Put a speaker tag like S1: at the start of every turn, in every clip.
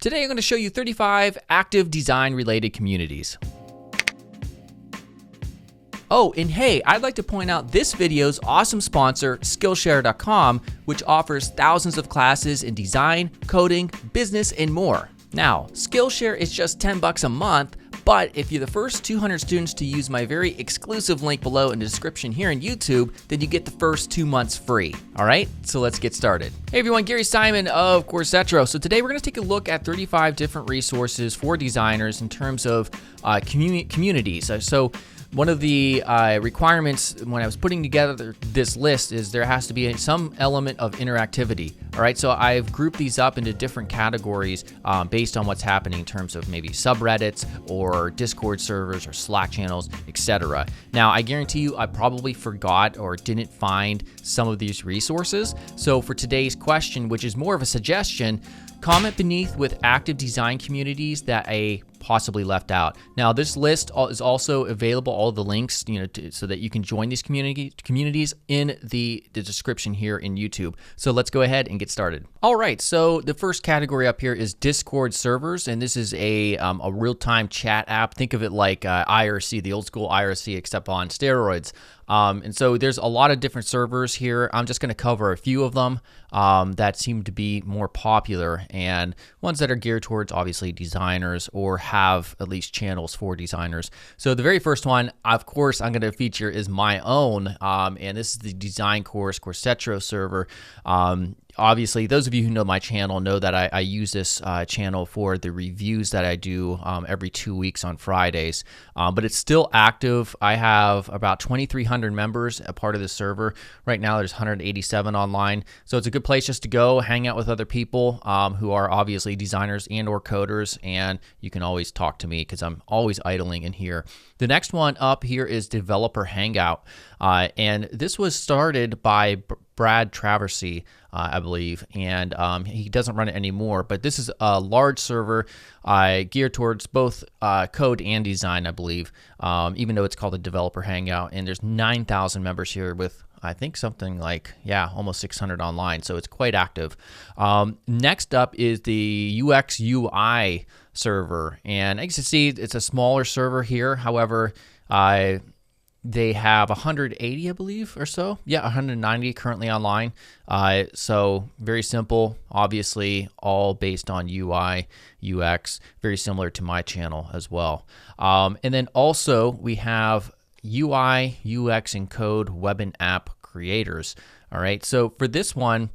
S1: Today I'm going to show you 35 active design-related communities. Oh, and hey, I'd like to point out this video's awesome sponsor, Skillshare.com, which offers thousands of classes in design, coding, business, and more. Now, Skillshare is just $10 a month, but if you're the first 200 students to use my very exclusive link below in the description here on YouTube, then you get the first 2 months free. All right, so let's get started. Hey everyone, Gary Simon of Coursetro. So today we're going to take a look at 35 different resources for designers in terms of communities. So one of the requirements when I was putting together this list is there has to be some element of interactivity. All right, so I've grouped these up into different categories based on what's happening in terms of maybe subreddits or Discord servers or Slack channels, etc. Now, I guarantee you I probably forgot or didn't find some of these resources. So for today's question, which is more of a suggestion, comment beneath with active design communities that I possibly left out. Now, this list is also available, all the links, so that you can join these communities in the description here in YouTube. So let's go ahead and get started. All right, so the first category up here is Discord servers, and this is a real-time chat app. Think of it like IRC, the old school IRC, except on steroids. And so there's a lot of different servers here. I'm just going to cover a few of them that seem to be more popular and ones that are geared towards obviously designers or have at least channels for designers. So the very first one, of course, I'm going to feature is my own, and this is the design course Coursetro server. Obviously, those of you who know my channel know that I use this channel for the reviews that I do every 2 weeks on Fridays, but it's still active. I have about 2,300 members a part of the server. Right now, there's 187 online, so it's a good place just to go hang out with other people who are obviously designers and or coders, and you can always talk to me because I'm always idling in here. The next one up here is Developer Hangout, and this was started by Brad Traversy, I believe, and he doesn't run it anymore, but this is a large server geared towards both code and design, I believe, even though it's called a Developer Hangout, and there's 9,000 members here with I think something like, almost 600 online, so it's quite active. Next up is the UX UI server, and as you can see, it's a smaller server here. However, they have 180, I believe, or so. 190 currently online. So very simple, obviously all based on UI, UX, very similar to my channel as well. And then also we have UI, UX, and code web and app creators. All right, so for this one,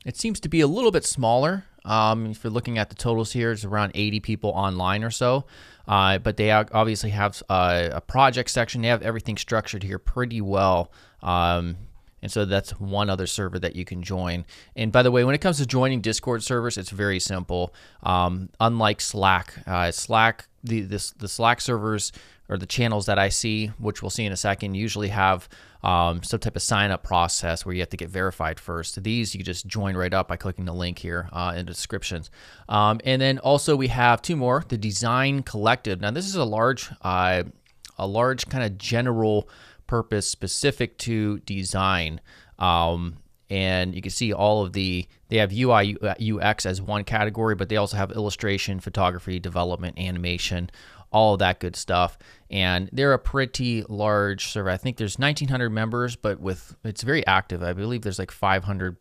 S1: it seems to be a little bit smaller. If you're looking at the totals here, it's around 80 people online or so. But they obviously have a project section. They have everything structured here pretty well. And so that's one other server that you can join. And by the way, when it comes to joining Discord servers, it's very simple. Unlike Slack, the Slack servers or the channels that I see, which we'll see in a second, usually have some type of sign-up process where you have to get verified first. These you just join right up by clicking the link here in the descriptions. And then also we have two more, the Design Collective. Now this is a large kind of general purpose specific to design. And you can see all of they have UI, UX as one category, but they also have illustration, photography, development, animation, all of that good stuff. And they're a pretty large server. I think there's 1,900 members, but it's very active. I believe there's like 500,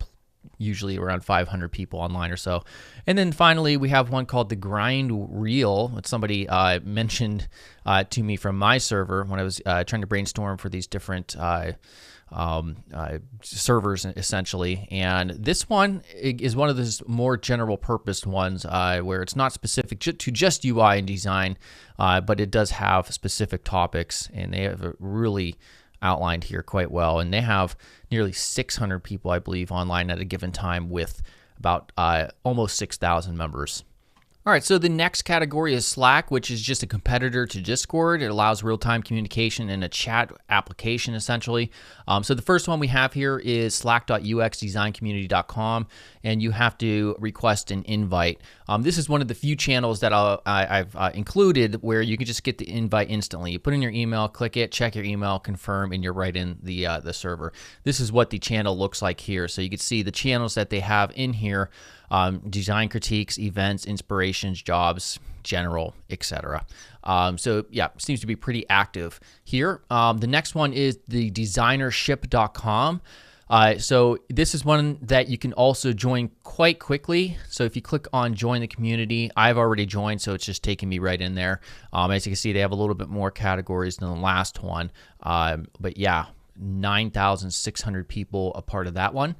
S1: usually around 500 people online or so. And then finally, we have one called the Grind Reel, which somebody mentioned to me from my server when I was trying to brainstorm for these different servers essentially. And this one is one of those more general purpose ones where it's not specific to just UI and design, but it does have specific topics, and they have it really outlined here quite well. And they have nearly 600 people, I believe, online at a given time with about almost 6,000 members. All right, so the next category is Slack, which is just a competitor to Discord. It allows real-time communication in a chat application, essentially. So the first one we have here is slack.uxdesigncommunity.com, and you have to request an invite. This is one of the few channels that I've included where you can just get the invite instantly. You put in your email, click it, check your email, confirm, and you're right in the server. This is what the channel looks like here. So you can see the channels that they have in here design critiques, events, inspirations, jobs, general, etc. So yeah, seems to be pretty active here. The next one is the Designership.com. So this is one that you can also join quite quickly. So if you click on join the community, I've already joined, so it's just taking me right in there. As you can see, they have a little bit more categories than the last one. But yeah, 9,600 people a part of that one.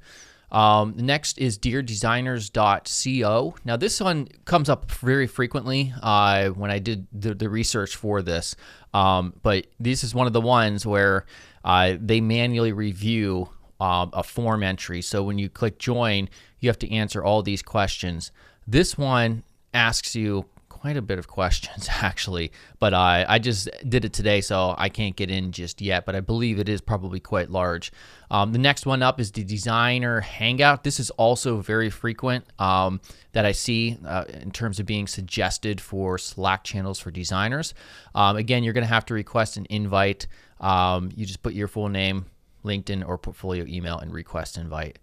S1: The next is deardesigners.co. Now this one comes up very frequently when I did the research for this. But this is one of the ones where they manually review a form entry. So when you click join, you have to answer all these questions. This one asks you quite a bit of questions actually, but I just did it today, so I can't get in just yet, but I believe it is probably quite large. The next one up is the Designer Hangout. This is also very frequent that I see in terms of being suggested for Slack channels for designers. Again, you're going to have to request an invite. You just put your full name, LinkedIn or portfolio email, and request invite.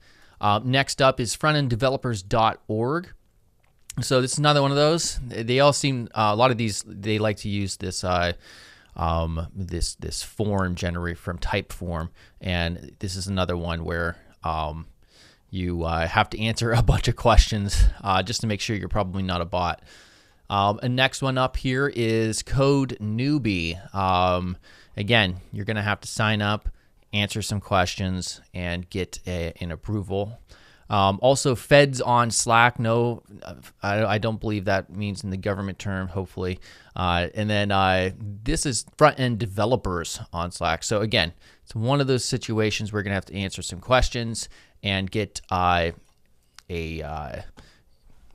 S1: Next up is frontenddevelopers.org. So this is another one of those. They all seem a lot of these. They like to use this this form generated from Typeform, and this is another one where you have to answer a bunch of questions just to make sure you're probably not a bot. And next one up here is CodeNewbie. Again, you're going to have to sign up, answer some questions, and get an approval. Also, feds on Slack. No, I don't believe that means in the government term, hopefully. And then this is Frontend Developers on Slack. So again, it's one of those situations where we're going to have to answer some questions and get an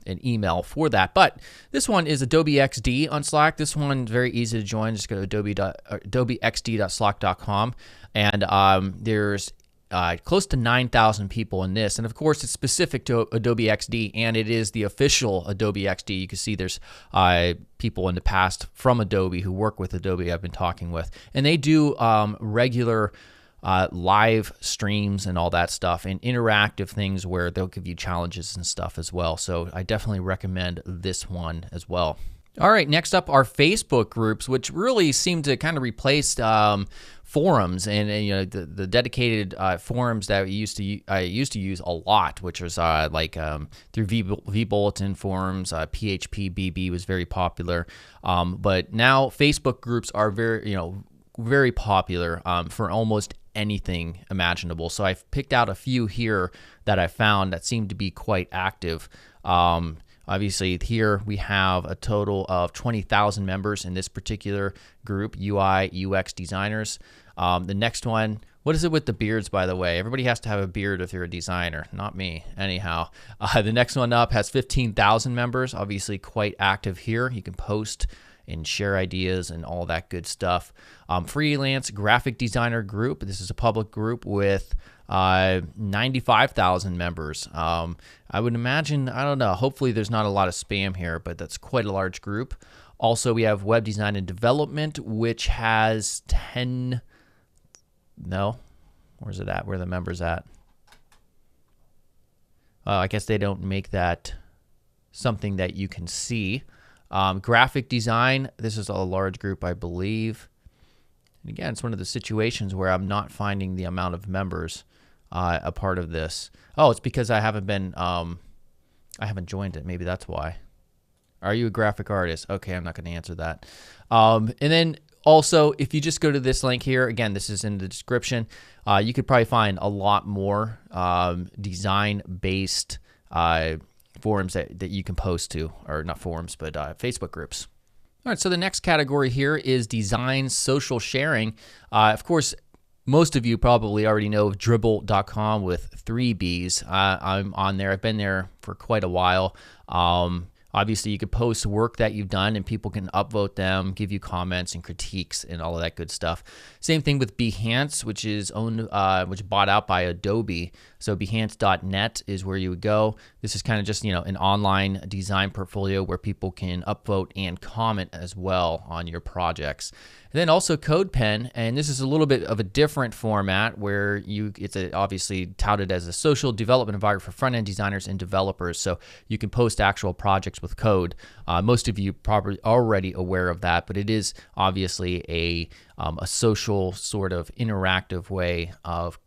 S1: email for that. But this one is Adobe XD on Slack. This one's very easy to join. Just go to adobe.xd.slack.com, and there's close to 9,000 people in this. And of course, it's specific to Adobe XD, and it is the official Adobe XD. You can see there's people in the past from Adobe who work with Adobe I've been talking with. And they do regular live streams and all that stuff, and interactive things where they'll give you challenges and stuff as well. So I definitely recommend this one as well. All right, next up are Facebook groups, which really seem to kind of replace forums and you know the dedicated forums that I used to use a lot, which was like through vBulletin forums. PHP BB was very popular, but now Facebook groups are very popular for almost anything imaginable. So I've picked out a few here that I found that seem to be quite active. Obviously, here we have a total of 20,000 members in this particular group, UI, UX designers. The next one, what is it with the beards, by the way? Everybody has to have a beard if you're a designer. Not me, anyhow. The next one up has 15,000 members, obviously quite active here. You can post and share ideas and all that good stuff. Freelance graphic designer group. This is a public group with 95,000 members. I would imagine, I don't know, hopefully there's not a lot of spam here, but that's quite a large group. Also, we have web design and development, which has 10, no, where's it at? Where are the members at? I guess they don't make that something that you can see. Graphic design, this is a large group, I believe. And again, it's one of the situations where I'm not finding the amount of members a part of this. Oh, it's because I haven't been, I haven't joined it. Maybe that's why. Are you a graphic artist? Okay, I'm not going to answer that. And then also, if you just go to this link here, again, this is in the description, you could probably find a lot more design-based forums that you can post to, or not forums, but Facebook groups. All right, so the next category here is design social sharing. Of course, most of you probably already know of Dribbble.com with 3 Bs. I'm on there. I've been there for quite a while. Obviously, you could post work that you've done and people can upvote them, give you comments and critiques and all of that good stuff. Same thing with Behance, which is bought out by Adobe. So Behance.net is where you would go. This is kind of just, an online design portfolio where people can upvote and comment as well on your projects. And then also CodePen, and this is a little bit of a different format where it's obviously touted as a social development environment for front-end designers and developers. So you can post actual projects with code. Most of you probably already aware of that, but it is obviously a social sort of interactive way of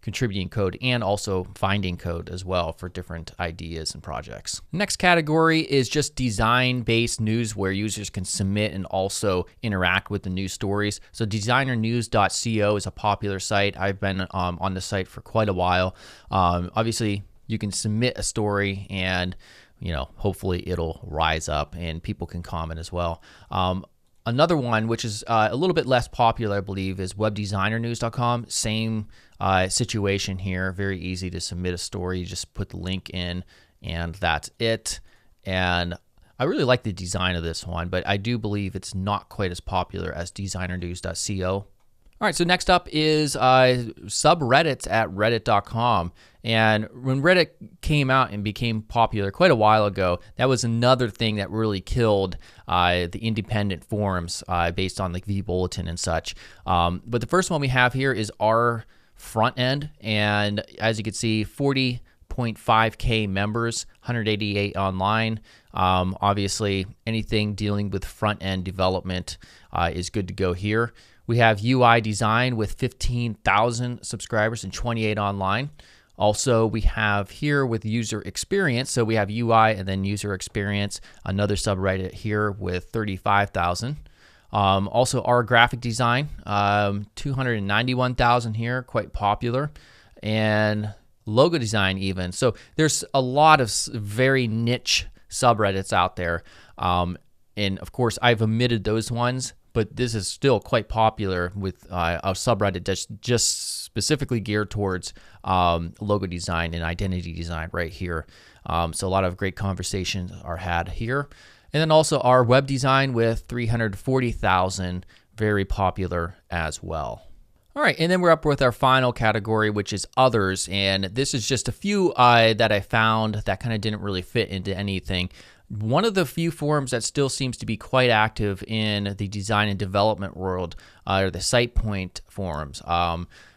S1: contributing code and also finding code as well for different ideas and projects. Next category is just design-based news where users can submit and also interact with the news stories. So designernews.co is a popular site. I've been on the site for quite a while. Obviously, you can submit a story and hopefully it'll rise up and people can comment as well. Another one, which is a little bit less popular, I believe, is webdesignernews.com. Same situation here. Very easy to submit a story. You just put the link in, and that's it. And I really like the design of this one, but I do believe it's not quite as popular as designernews.co. All right, so next up is subreddits at reddit.com. And when Reddit came out and became popular quite a while ago, that was another thing that really killed the independent forums based on like vBulletin and such. But the first one we have here is our Frontend. And as you can see, 40.5K members, 188 online. Obviously, anything dealing with front-end development is good to go here. We have UI design with 15,000 subscribers and 28 online. Also, we have here with user experience. So we have UI and then user experience, another subreddit here with 35,000. Also, our graphic design, 291,000 here, quite popular. And logo design even. So there's a lot of very niche subreddits out there. And of course, I've omitted those ones, but this is still quite popular with a subreddit that's just specifically geared towards logo design and identity design right here. So a lot of great conversations are had here. And then also our web design with 340,000, very popular as well. All right, and then we're up with our final category, which is others. And this is just a few that I found that kind of didn't really fit into anything. One of the few forums that still seems to be quite active in the design and development world are the SitePoint Forums.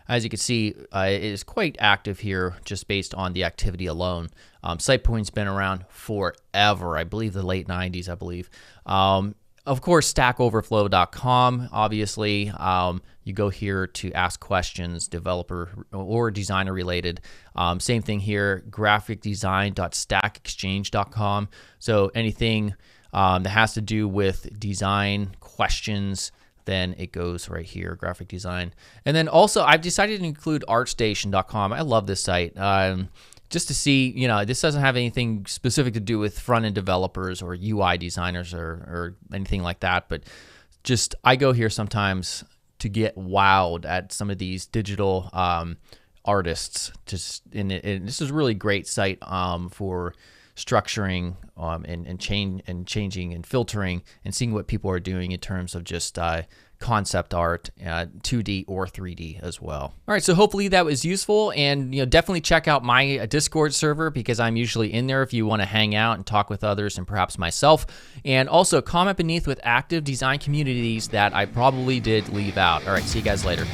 S1: As you can see, it is quite active here just based on the activity alone. SitePoint's been around forever, I believe the late 90s, I believe. Of course, StackOverflow.com, obviously. You go here to ask questions, developer or designer related. Same thing here, graphicdesign.stackexchange.com. So anything that has to do with design questions, then it goes right here, graphic design. And then also, I've decided to include ArtStation.com. I love this site. Just to see, this doesn't have anything specific to do with front-end developers or UI designers or anything like that, but just I go here sometimes to get wowed at some of these digital artists. And this is a really great site for structuring and changing and filtering and seeing what people are doing in terms of just concept art, 2D or 3D as well. All right, so hopefully that was useful, and definitely check out my Discord server because I'm usually in there if you want to hang out and talk with others and perhaps myself. And also comment beneath with active design communities that I probably did leave out. All right, see you guys later.